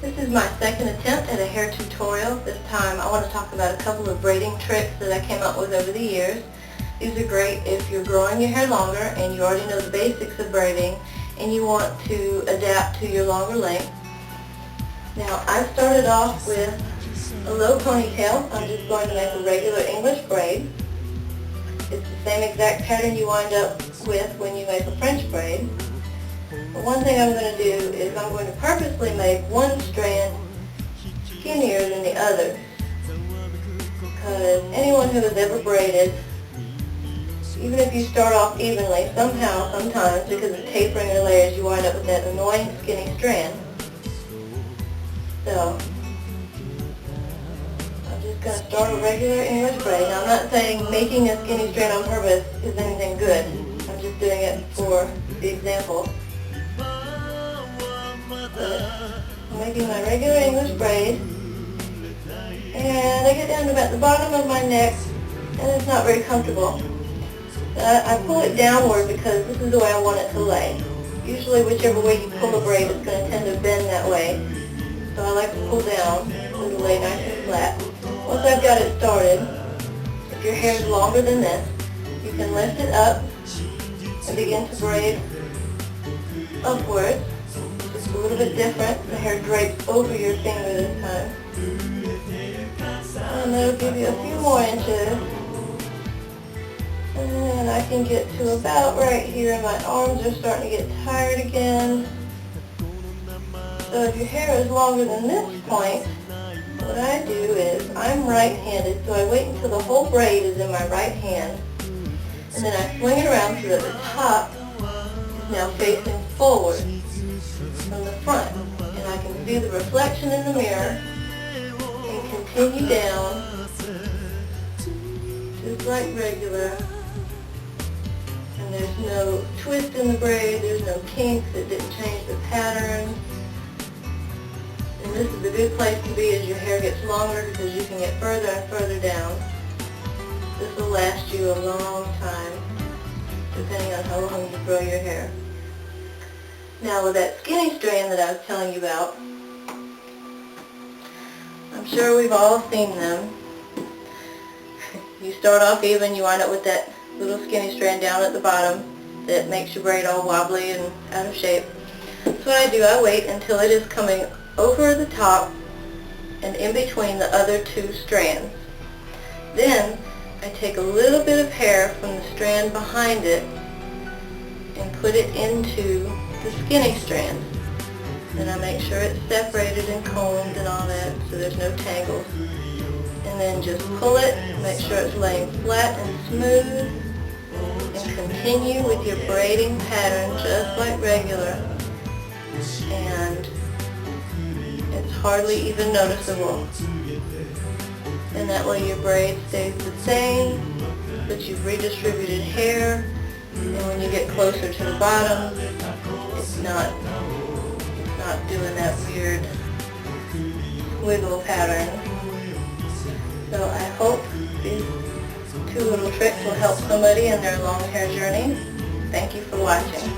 This is my second attempt at a hair tutorial. This time I want to talk about a couple of braiding tricks that I came up with over the years. These are great if you're growing your hair longer and you already know the basics of braiding and you want to adapt to your longer length. Now I've started off with a low ponytail. I'm just going to make a regular English braid. It's the same exact pattern you wind up with when you make a French braid. But one thing I'm going to do is I'm going to purposely make one strand skinnier than the other, because anyone who has ever braided, even if you start off evenly, sometimes, because of tapering your layers, you wind up with that annoying skinny strand. So I'm just going to start a regular English braid. Now I'm not saying making a skinny strand on purpose is anything good. I'm just doing it for the example. I'm making my regular English braid, and I get down to about the bottom of my neck, and it's not very comfortable. I pull it downward because this is the way I want it to lay. Usually whichever way you pull the braid, it's going to tend to bend that way. So I like to pull down so it'll lay nice and flat. Once I've got it started, if your hair is longer than this, you can lift it up and begin to braid upwards. Just a little bit different. The hair drapes over your finger this time. And that'll give you a few more inches. And then I can get to about right here, and my arms are starting to get tired again. So if your hair is longer than this point, what I do is, I'm right-handed, so I wait until the whole braid is in my right hand, and then I swing it around so that the top is now facing forward from the front. And I can see the reflection in the mirror and continue down just like regular. And there's no twist in the braid, there's no kinks, it didn't change the pattern. And this is a good place to be as your hair gets longer, because you can get further and further down. This will last you a long time, depending on how long you grow your hair. Now with that skinny strand that I was telling you about, I'm sure we've all seen them. You start off even, you wind up with that little skinny strand down at the bottom that makes your braid all wobbly and out of shape. So what I do, I wait until it is coming over the top and in between the other two strands. Then I take a little bit of hair from the strand behind it and put it into the skinny strand. Then I make sure it's separated and combed and all that, so there's no tangles. And then just pull it, make sure it's laying flat and smooth, and continue with your braiding pattern just like regular. And it's hardly even noticeable. And that way your braid stays the same, but you've redistributed hair, and when you get closer to the bottom, it's not doing that weird wiggle pattern. So I hope these two little tricks will help somebody in their long hair journey. Thank you for watching.